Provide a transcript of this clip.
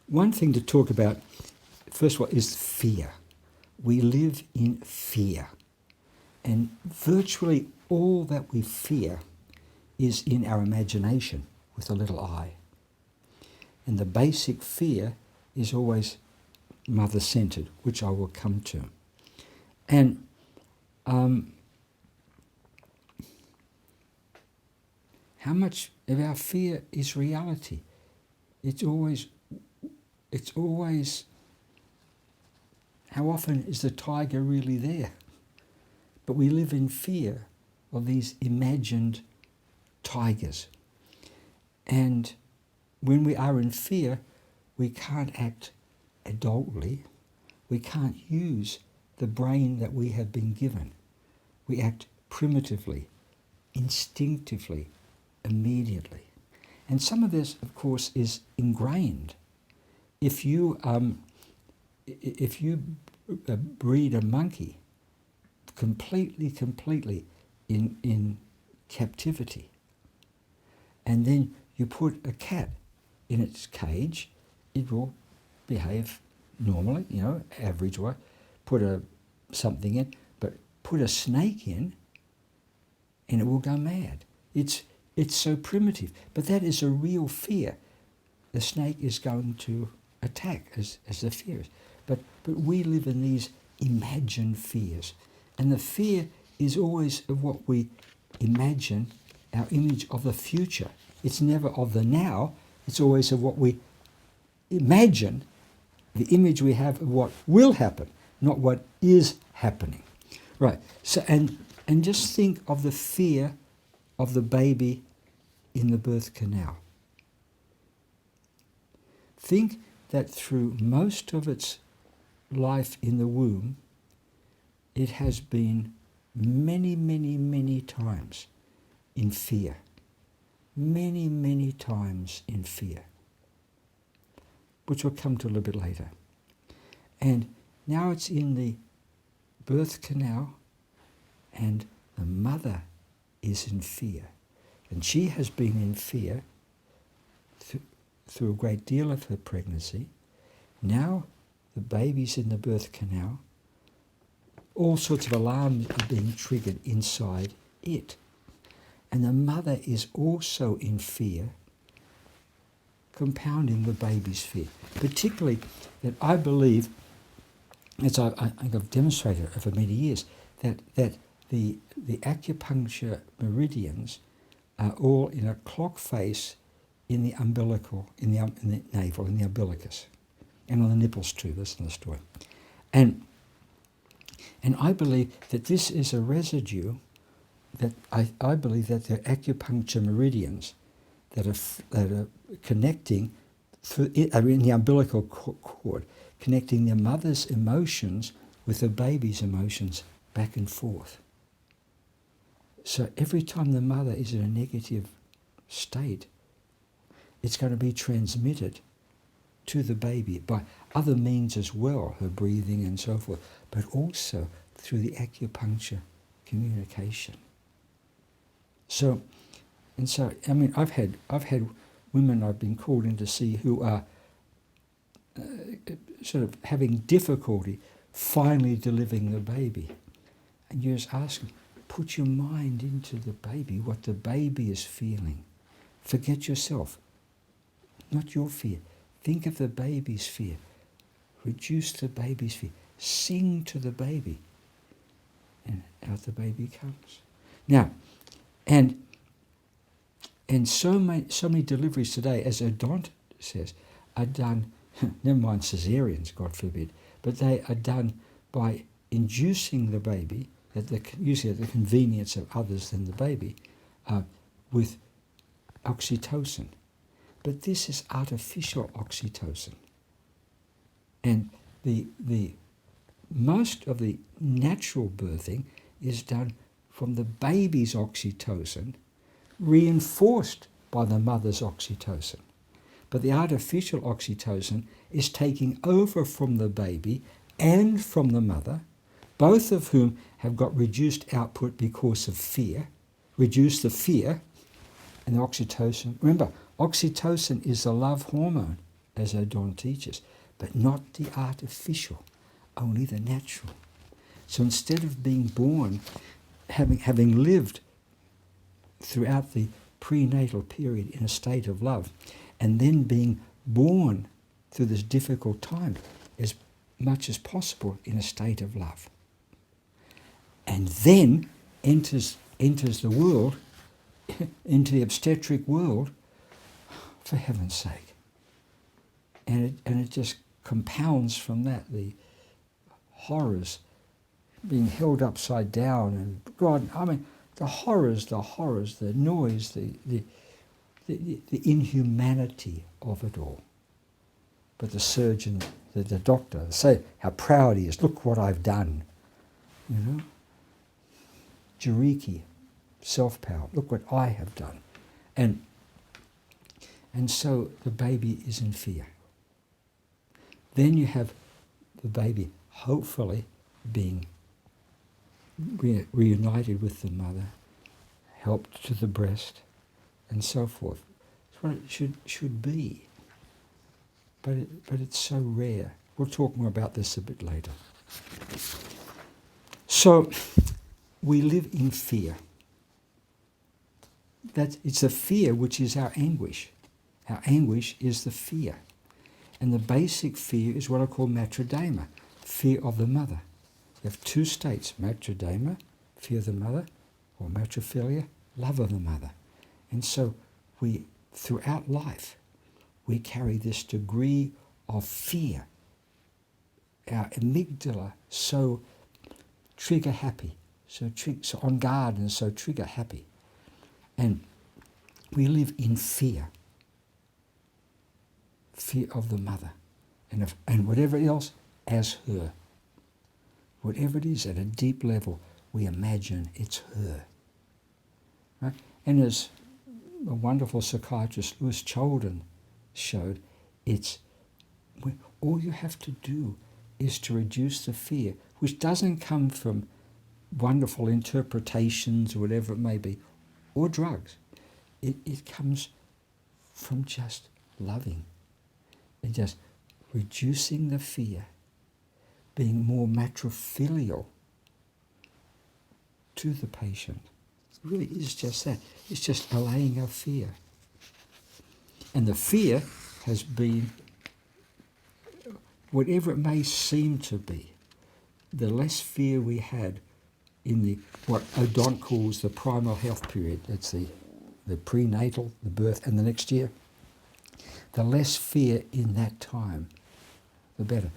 one thing to talk about, first of all, is fear. We live in fear. And virtually all that we fear is in our imagination with a little I. And the basic fear is always mother-centered, which I will come to. And how much of our fear is reality? It's always, how often is the tiger really there? But we live in fear of these imagined tigers. And when we are in fear, we can't act adultly. We can't use the brain that we have been given. We act primitively, instinctively, immediately. And some of this, of course, is ingrained. If you breed a monkey completely in captivity, and then you put a cat in its cage, it will behave normally, average way. Put something in, but put a snake in, and it will go mad. It's so primitive, but that is a real fear. The snake is going to attack as the fear is. But we live in these imagined fears. And the fear is always of what we imagine, our image of the future. It's never of the now, it's always of what we imagine, the image we have of what will happen, not what is happening. Right, so and just think of the fear of the baby in the birth canal. Think that through most of its life in the womb, it has been many times in fear. Many times in fear. Which we'll come to a little bit later. And now it's in the birth canal, and the mother is in fear. And she has been in fear through a great deal of her pregnancy. Now the baby's in the birth canal. All sorts of alarms are being triggered inside it. And the mother is also in fear, compounding the baby's fear. Particularly that I believe, as I've demonstrated over many years, that the acupuncture meridians are all in a clock face in the umbilical, in the navel, in the umbilicus, and on the nipples too. That's another story. And I believe that this is a residue that I believe that they're acupuncture meridians that are connecting in the umbilical cord, connecting their mother's emotions with the baby's emotions back and forth. So every time the mother is in a negative state, it's going to be transmitted to the baby by other means as well, her breathing and so forth, but also through the acupuncture communication. So I mean, I've had women I've been called in to see who are sort of having difficulty finally delivering the baby, and you just ask them, put your mind into the baby, what the baby is feeling. Forget yourself, not your fear. Think of the baby's fear. Reduce the baby's fear. Sing to the baby, and out the baby comes. Now, and so many deliveries today, as Odont says, are done, never mind cesareans, God forbid, but they are done by inducing the baby, usually at the convenience of others than the baby, with oxytocin. But this is artificial oxytocin. And the most of the natural birthing is done from the baby's oxytocin, reinforced by the mother's oxytocin. But the artificial oxytocin is taking over from the baby and from the mother, both of whom have got reduced output because of fear. Reduce the fear, and the oxytocin. Remember, oxytocin is the love hormone as Odon teaches, but not the artificial, only the natural. So instead of being born, having lived throughout the prenatal period in a state of love, and then being born through this difficult time as much as possible in a state of love, and then enters the world, into the obstetric world, for heaven's sake. And it just compounds from that, the horrors, being held upside down, and God, I mean, the horrors, the noise, the inhumanity of it all. But the surgeon, the doctor, say how proud he is. Look what I've done, you know. Jiriki, self-power. Look what I have done, and so the baby is in fear. Then you have the baby hopefully being reunited with the mother, helped to the breast, and so forth. It's what it should be. But it's so rare. We'll talk more about this a bit later. So we live in fear. It's the fear which is our anguish. Our anguish is the fear. And the basic fear is what I call matrodema, fear of the mother. You have two states, matrodema, fear of the mother, or matrophilia, love of the mother. And so throughout life, we carry this degree of fear. Our amygdala so trigger happy, so on guard and so trigger happy. And we live in fear of the mother, and whatever else as her. Whatever it is, at a deep level, we imagine it's her. Right? And as a wonderful psychiatrist, Louis Cholden, showed, all you have to do is to reduce the fear, which doesn't come from wonderful interpretations or whatever it may be, or drugs. It comes from just loving and just reducing the fear, being more matrofilial to the patient. It really is just that. It's just allaying our fear. And the fear has been, whatever it may seem to be, the less fear we had in what Odon calls the primal health period, that's the prenatal, the birth, and the next year, the less fear in that time, the better.